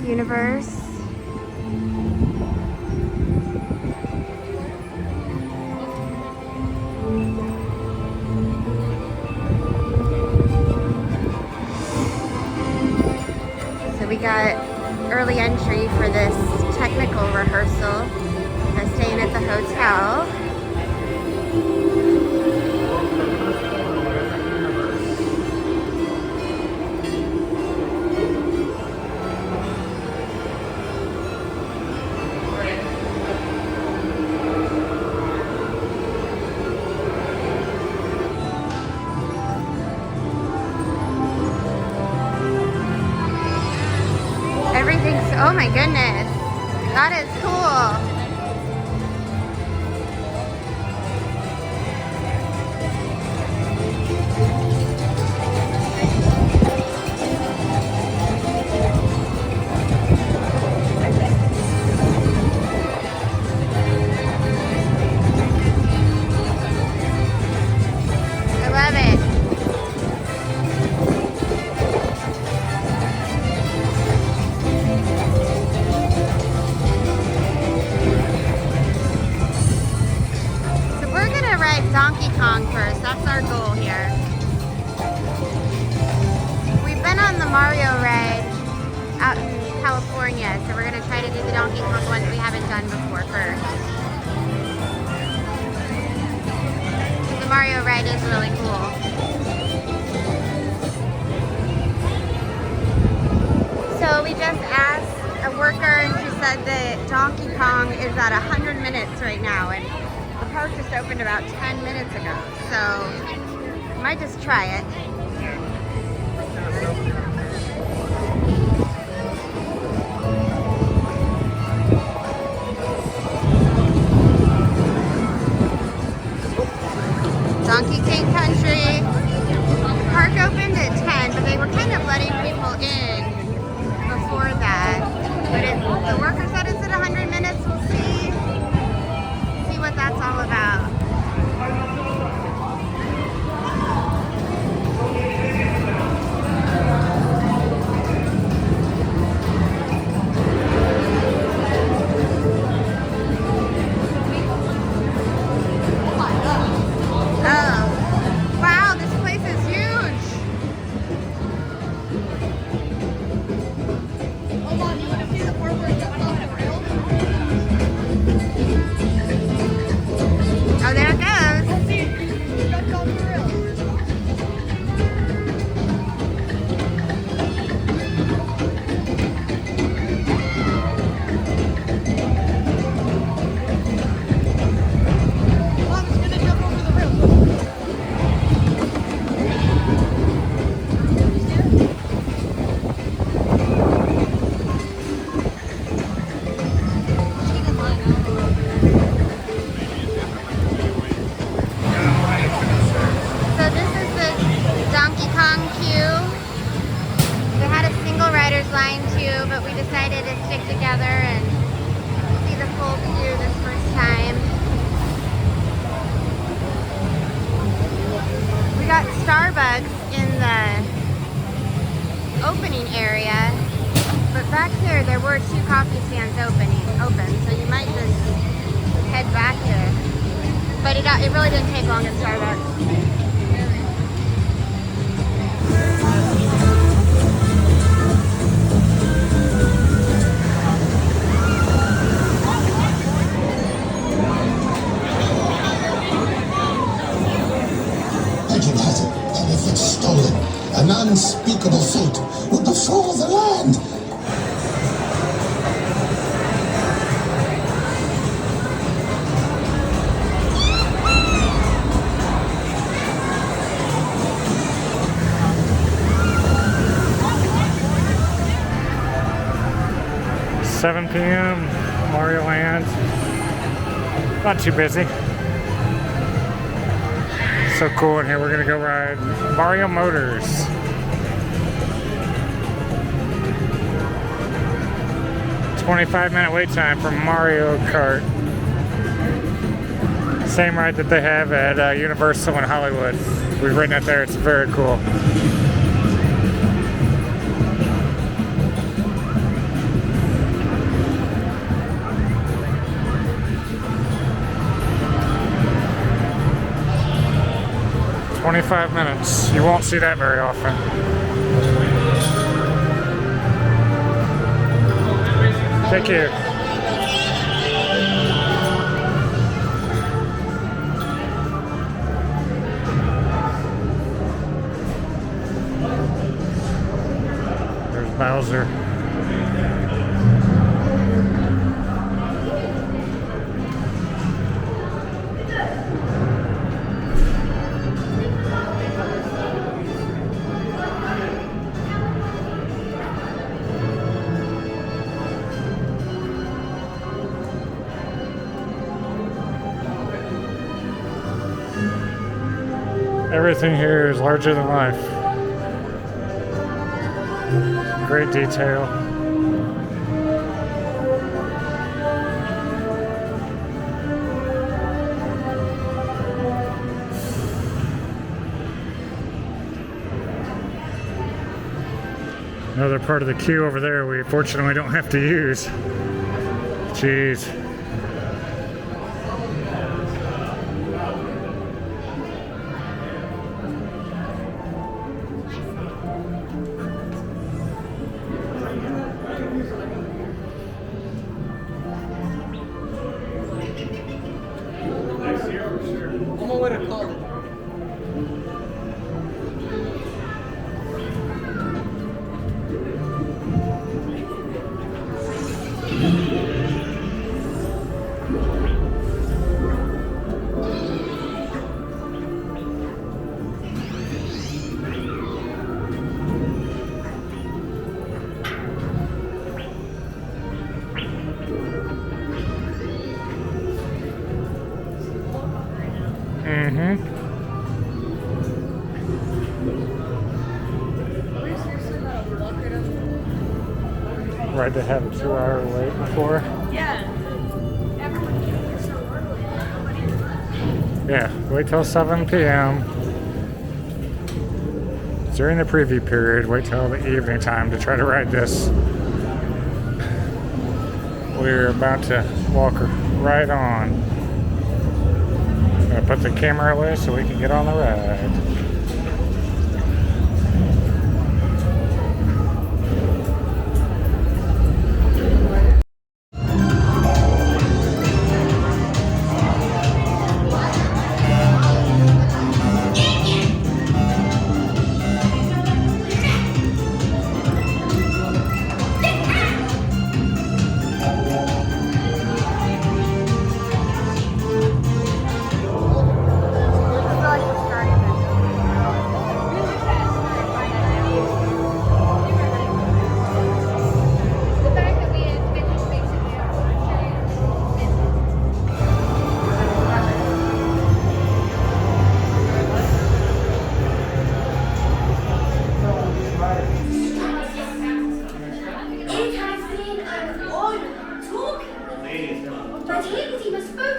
universe. So we got early entry for this technical rehearsal by staying at the hotel. Everything's, oh my goodness, that is cool. I love it. Donkey Kong first, that's our goal here. We've been on the Mario ride out in California, so we're going to try to do the Donkey Kong one that we haven't done before first. The Mario ride is really cool. So we just asked a worker and she said that Donkey Kong is at 100 minutes right now, and the park just opened about 10 minutes ago, so I might just try it. Donkey King Country. The park opened at 10, but they were kind of letting people in before that. But the worker said it's at 100 minutes. We'll see what that's all about. Oh, wow, this place is huge. Hold on, you want to see the part where it's on the rails? Oh, there it goes. Let's see. That's on the rails. Mom's gonna jump over the rails. So this is the Donkey Kong queue. They had a single rider's line too, but we decided to stick together and see the full queue this first time. We got Starbucks in the opening area, but back here there were 2 coffee stands open, so you might just head back there. But it really didn't take long at Starbucks. Legend has it that if it's stolen, an unspeakable fate will befall the land. $7 p.m. Mario Land. Not too busy. So cool in here. We're gonna go ride Mario Motors. "25-minute wait time for Mario Kart." Same ride that they have at Universal in Hollywood. We've ridden it there. It's very cool. 25 minutes. You won't see that very often. Thank you. There's Bowser. Everything here is larger than life. Great detail. Another part of the queue over there we fortunately don't have to use. Jeez. Right to have a 2-hour wait before. Yeah. Yeah, wait till 7 p.m. During the preview period, wait till the evening time to try to ride this. We're about to walk right on. I'm gonna put the camera away so we can get on the ride.